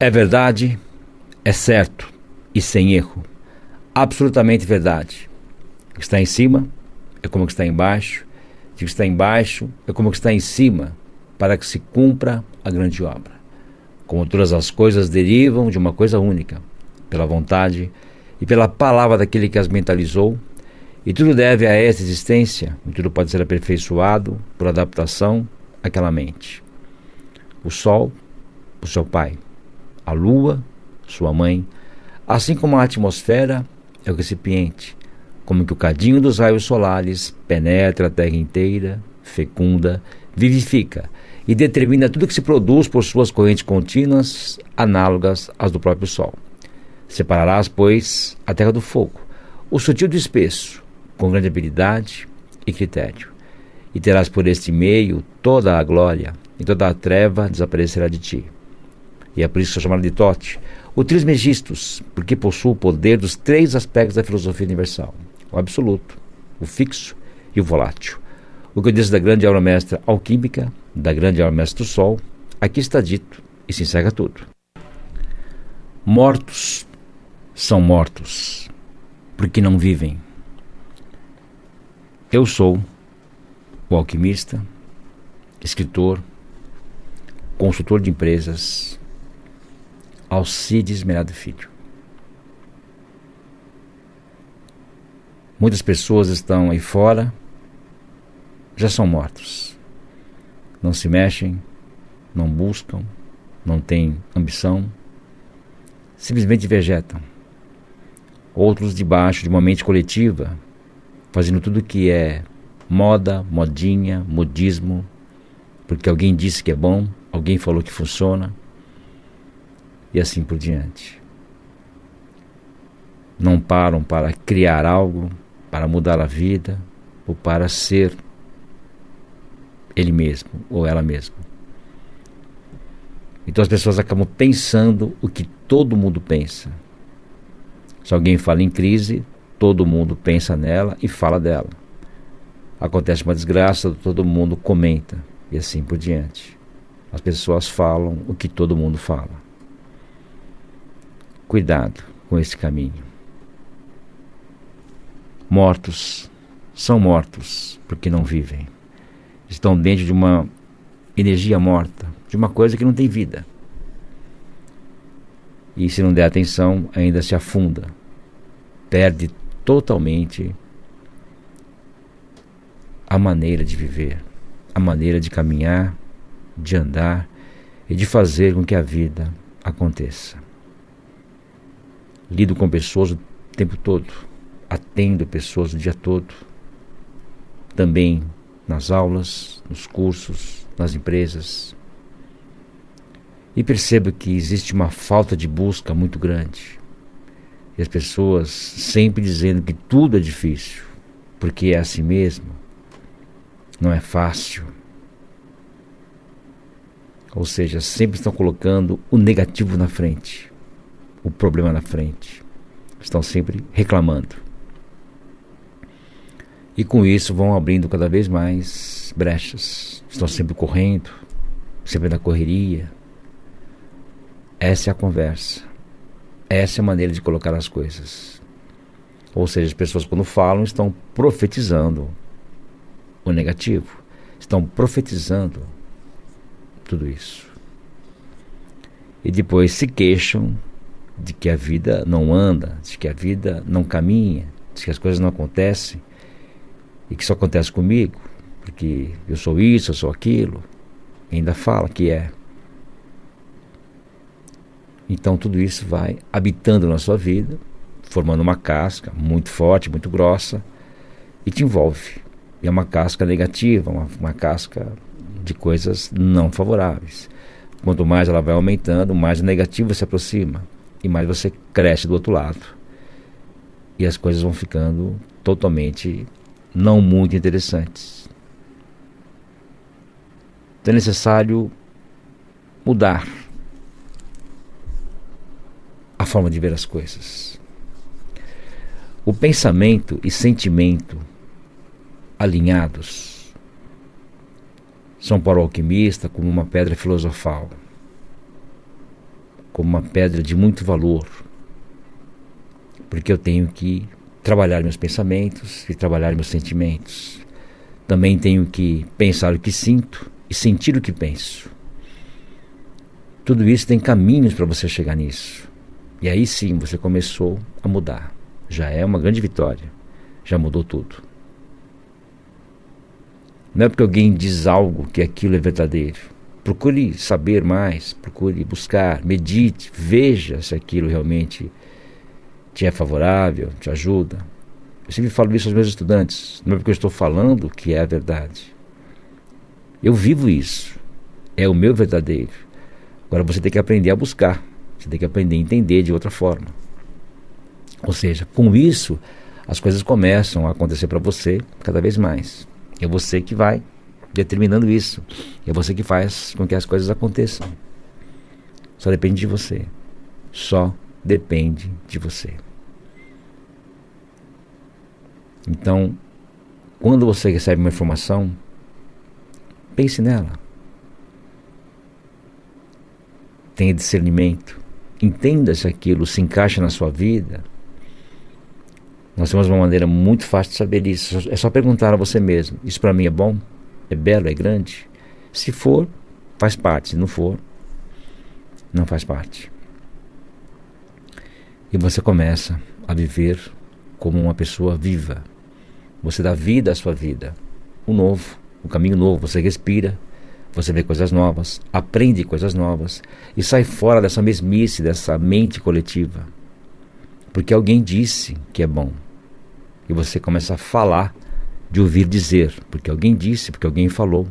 É verdade, é certo e sem erro. Absolutamente verdade. O que está em cima é como o que está embaixo. O que está embaixo é como o que está em cima, para que se cumpra a grande obra. Como todas as coisas derivam de uma coisa única, pela vontade e pela palavra daquele que as mentalizou, e tudo deve a essa existência, e tudo pode ser aperfeiçoado por adaptação àquela mente. O sol, o seu pai, a lua, sua mãe, assim como a atmosfera é o recipiente, como que o cadinho dos raios solares penetra a terra inteira, fecunda, vivifica e determina tudo que se produz por suas correntes contínuas, análogas às do próprio sol. Separarás, pois, a terra do fogo, o sutil do espesso, com grande habilidade e critério, e terás por este meio toda a glória, e toda a treva desaparecerá de ti. E é por isso que sou chamado de Tote, o Trismegistus, porque possui o poder dos três aspectos da filosofia universal: o absoluto, o fixo e o volátil. O que eu disse da grande aula mestra alquímica, da grande aula mestra do sol, aqui está dito e se encerra tudo. Mortos são mortos, porque não vivem. Eu sou o alquimista, escritor, consultor de empresas, Alcides Meirado Filho. Muitas pessoas estão aí fora, já são mortos. Não se mexem, não buscam, não têm ambição, simplesmente vegetam. Outros debaixo de uma mente coletiva, fazendo tudo que é moda, modinha, modismo, porque alguém disse que é bom, alguém falou que funciona, e assim por diante. Não param para criar algo, para mudar a vida, ou para ser ele mesmo, ou ela mesma. Então as pessoas acabam pensando o que todo mundo pensa. Se alguém fala em crise, todo mundo pensa nela e fala dela. Acontece uma desgraça, todo mundo comenta, e assim por diante. As pessoas falam o que todo mundo fala. Cuidado com esse caminho. Mortos são mortos porque não vivem. Estão dentro de uma energia morta, de uma coisa que não tem vida. E se não der atenção, ainda se afunda. Perde totalmente a maneira de viver, a maneira de caminhar, de andar e de fazer com que a vida aconteça. Lido com pessoas o tempo todo, atendo pessoas o dia todo, também nas aulas, nos cursos, nas empresas, e percebo que existe uma falta de busca muito grande, e as pessoas sempre dizendo que tudo é difícil, porque é assim mesmo, não é fácil. Ou seja, sempre estão colocando o negativo na frente, o problema na frente. Estão sempre reclamando. E com isso vão abrindo cada vez mais brechas. Estão sempre correndo, sempre na correria. Essa é a conversa. Essa é a maneira de colocar as coisas. Ou seja, as pessoas quando falam estão profetizando o negativo. Estão profetizando tudo isso. E depois se queixam de que a vida não anda, de que a vida não caminha, de que as coisas não acontecem e que só acontece comigo, porque eu sou isso, eu sou aquilo. E ainda fala que é. Então tudo isso vai habitando na sua vida, formando uma casca muito forte, muito grossa, e te envolve. E é uma casca negativa, uma casca de coisas não favoráveis. Quanto mais ela vai aumentando, mais o negativo se aproxima. E mais você cresce do outro lado. E as coisas vão ficando totalmente não muito interessantes. Então é necessário mudar a forma de ver as coisas. O pensamento e sentimento alinhados são para o alquimista como uma pedra filosofal, como uma pedra de muito valor, porque eu tenho que trabalhar meus pensamentos e trabalhar meus sentimentos. Também tenho que pensar o que sinto e sentir o que penso. Tudo isso tem caminhos para você chegar nisso. E aí sim você começou a mudar. Já é uma grande vitória. Já mudou tudo. Não é porque alguém diz algo que aquilo é verdadeiro. Procure saber mais, procure buscar, medite, veja se aquilo realmente te é favorável, te ajuda. Eu sempre falo isso aos meus estudantes. Não é porque eu estou falando que é a verdade. Eu vivo isso. É o meu verdadeiro. Agora você tem que aprender a buscar. Você tem que aprender a entender de outra forma. Ou seja, com isso, as coisas começam a acontecer para você cada vez mais. É você que vai determinando isso. É você que faz com que as coisas aconteçam. Só depende de você. Só depende de você. Então, quando você recebe uma informação, pense nela. Tenha discernimento. Entenda se aquilo se encaixa na sua vida. Nós temos uma maneira muito fácil de saber isso. É só perguntar a você mesmo. Isso para mim é bom? É belo? É grande? Se for, faz parte. Se não for, não faz parte. E você começa a viver como uma pessoa viva. Você dá vida à sua vida. O novo, o caminho novo. Você respira, você vê coisas novas, aprende coisas novas e sai fora dessa mesmice, dessa mente coletiva. Porque alguém disse que é bom. E você começa a falar de ouvir dizer. Porque alguém disse, porque alguém falou.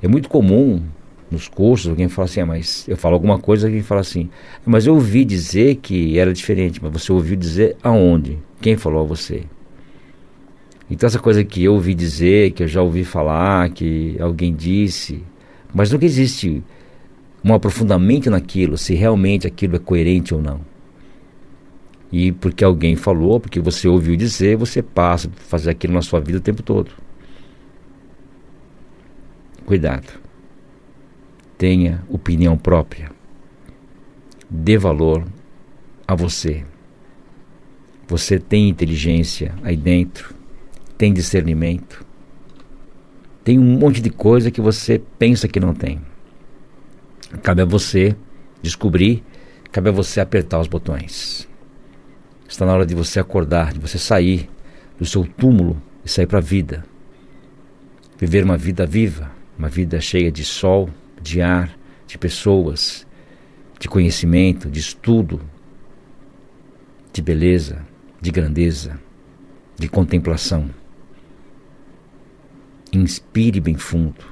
É muito comum nos cursos alguém fala assim, mas eu falo alguma coisa, alguém fala assim, mas eu ouvi dizer que era diferente. Mas você ouviu dizer aonde? Quem falou a você? Então essa coisa que eu ouvi dizer, que eu já ouvi falar, que alguém disse, mas nunca existe um aprofundamento naquilo, se realmente aquilo é coerente ou não. E porque alguém falou, porque você ouviu dizer, você passa a fazer aquilo na sua vida o tempo todo. Cuidado. Tenha opinião própria. Dê valor a você. Você tem inteligência aí dentro, tem discernimento, tem um monte de coisa que você pensa que não tem. Cabe a você descobrir, cabe a você apertar os botões. Está na hora de você acordar, de você sair do seu túmulo e sair para a vida. Viver uma vida viva, uma vida cheia de sol, de ar, de pessoas, de conhecimento, de estudo, de beleza, de grandeza, de contemplação. Inspire bem fundo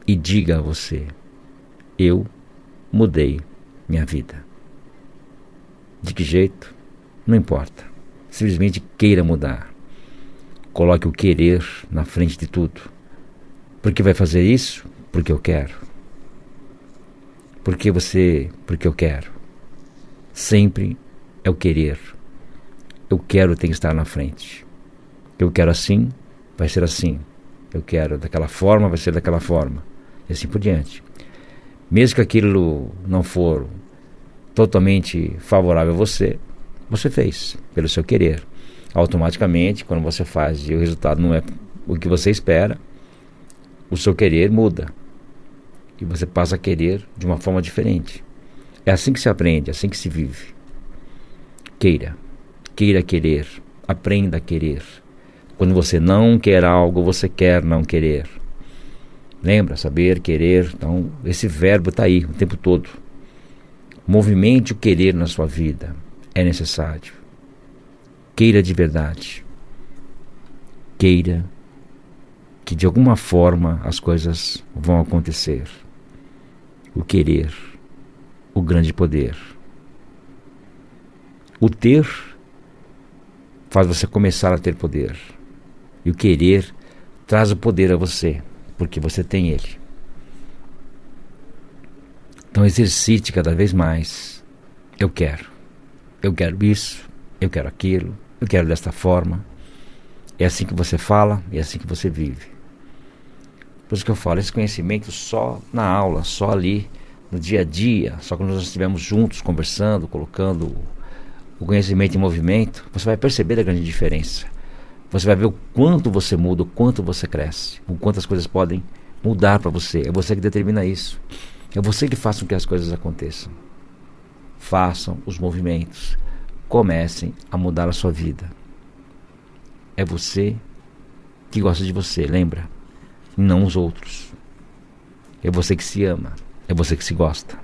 e diga a você, eu mudei minha vida. De que jeito? Não importa. Simplesmente queira mudar. Coloque o querer na frente de tudo. Por que vai fazer isso? Porque eu quero. Porque eu quero. Sempre é o querer. Eu quero tem que estar na frente. Eu quero assim, vai ser assim. Eu quero daquela forma, vai ser daquela forma. E assim por diante. Mesmo que aquilo não for totalmente favorável a você, você fez pelo seu querer. Automaticamente, quando você faz e o resultado não é o que você espera, o seu querer muda. E você passa a querer de uma forma diferente. É assim que se aprende, é assim que se vive. Queira querer, aprenda a querer. Quando você não quer algo, você quer não querer. Lembra? Saber, querer. Então, esse verbo está aí o tempo todo. Movimente o querer na sua vida. É necessário. Queira de verdade. Queira que de alguma forma as coisas vão acontecer. O querer, o grande poder. O ter faz você começar a ter poder. E o querer traz o poder a você, porque você tem ele. Então exercite cada vez mais. Eu quero isso, eu quero aquilo, eu quero desta forma. É assim que você fala, é assim que você vive. Por isso que eu falo, esse conhecimento só na aula, só ali no dia a dia, só que nós estivemos juntos, conversando, colocando o conhecimento em movimento, você vai perceber a grande diferença. Você vai ver o quanto você muda, o quanto você cresce, o quanto as coisas podem mudar para você. É você que determina isso. É você que faz com que as coisas aconteçam. Façam os movimentos. Comecem a mudar a sua vida. É você que gosta de você, lembra? Não os outros. É você que se ama. É você que se gosta.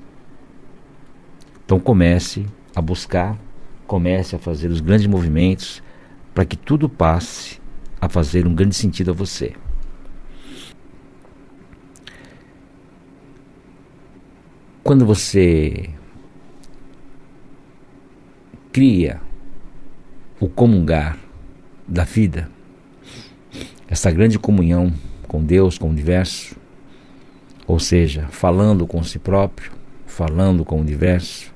Então comece a buscar, comece a fazer os grandes movimentos para que tudo passe a fazer um grande sentido a você. Quando você cria o comungar da vida, essa grande comunhão com Deus, com o universo, ou seja, falando com si próprio, falando com o universo,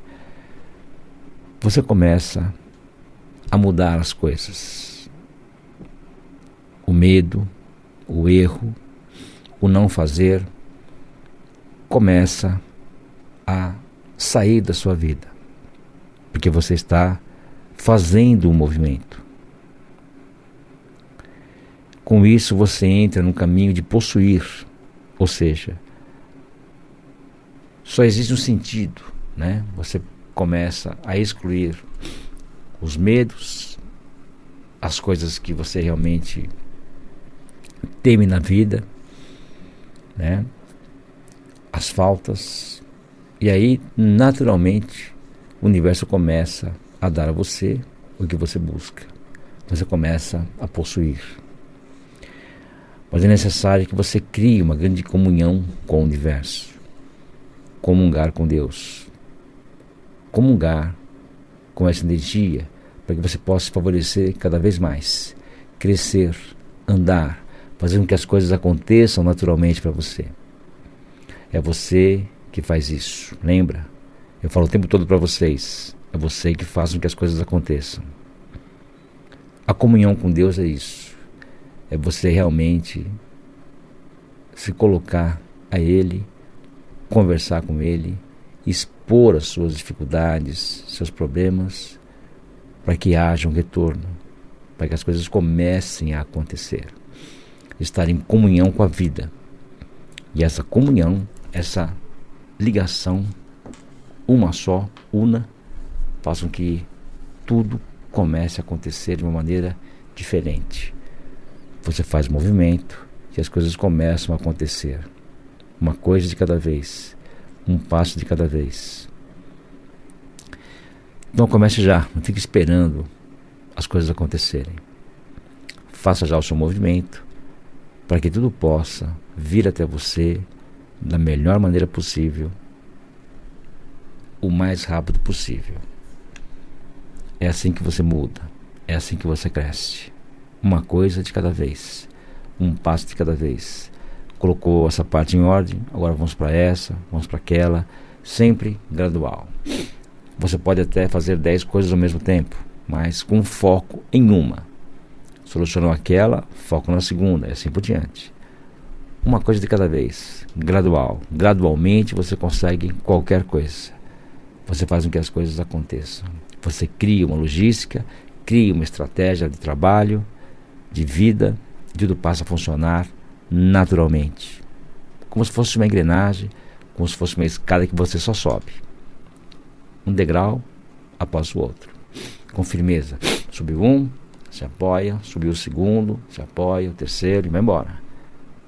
você começa a mudar as coisas. O medo, o erro, o não fazer, começa a sair da sua vida, porque você está fazendo um movimento. Com isso você entra no caminho de possuir, ou seja, só existe um sentido, né? Você começa a excluir os medos, as coisas que você realmente teme na vida, né? As faltas. E aí, naturalmente, o universo começa a dar a você o que você busca. Você começa a possuir. Mas é necessário que você crie uma grande comunhão com o universo. Comungar com Deus. Comungar com essa energia para que você possa se favorecer cada vez mais. Crescer, andar, fazer com que as coisas aconteçam naturalmente para você. É você que faz isso, lembra? Eu falo o tempo todo para vocês, é você que faz com que as coisas aconteçam. A comunhão com Deus é isso, é você realmente se colocar a Ele, conversar com Ele, expor as suas dificuldades, seus problemas, para que haja um retorno, para que as coisas comecem a acontecer. Estar em comunhão com a vida. E essa comunhão, essa ligação, uma só, una, faz com que tudo comece a acontecer de uma maneira diferente. Você faz movimento e as coisas começam a acontecer. Uma coisa de cada vez, um passo de cada vez. Então comece já, não fique esperando as coisas acontecerem. Faça já o seu movimento para que tudo possa vir até você da melhor maneira possível, o mais rápido possível. É assim que você muda, é assim que você cresce. Uma coisa de cada vez, um passo de cada vez. Colocou essa parte em ordem, agora vamos para essa, vamos para aquela, sempre gradual. Você pode até fazer 10 coisas ao mesmo tempo, mas com foco em uma. Solucionou aquela, foco na segunda, e assim por diante. Uma coisa de cada vez, gradual. Gradualmente você consegue qualquer coisa. Você faz com que as coisas aconteçam. Você cria uma logística, cria uma estratégia de trabalho, de vida, e tudo passa a funcionar naturalmente. Como se fosse uma engrenagem, como se fosse uma escada que você só sobe. Um degrau após o outro. Com firmeza. Subiu um, se apoia, subiu o segundo, se apoia, o terceiro e vai embora.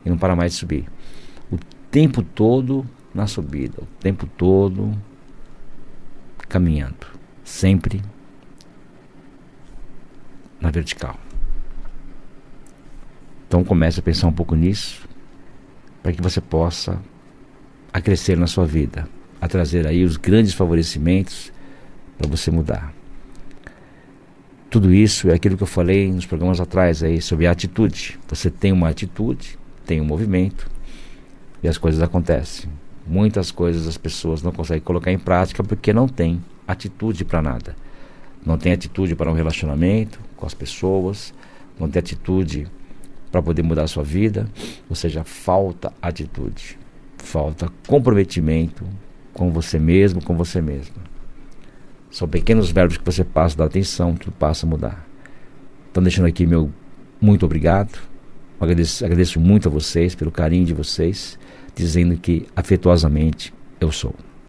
E não para mais de subir. O tempo todo na subida, o tempo todo caminhando. Sempre na vertical. Então comece a pensar um pouco nisso, para que você possa a crescer na sua vida, a trazer aí os grandes favorecimentos para você mudar. Tudo isso é aquilo que eu falei nos programas atrás aí sobre a atitude. Você tem uma atitude, tem um movimento e as coisas acontecem. Muitas coisas as pessoas não conseguem colocar em prática porque não tem atitude para nada. Não tem atitude para um relacionamento com as pessoas, não tem atitude para poder mudar a sua vida, ou seja, falta atitude, falta comprometimento com você mesmo, com você mesma. São pequenos verbos que você passa a dar atenção, tudo passa a mudar. Então, deixando aqui meu muito obrigado. Agradeço muito a vocês, pelo carinho de vocês, dizendo que afetuosamente eu sou.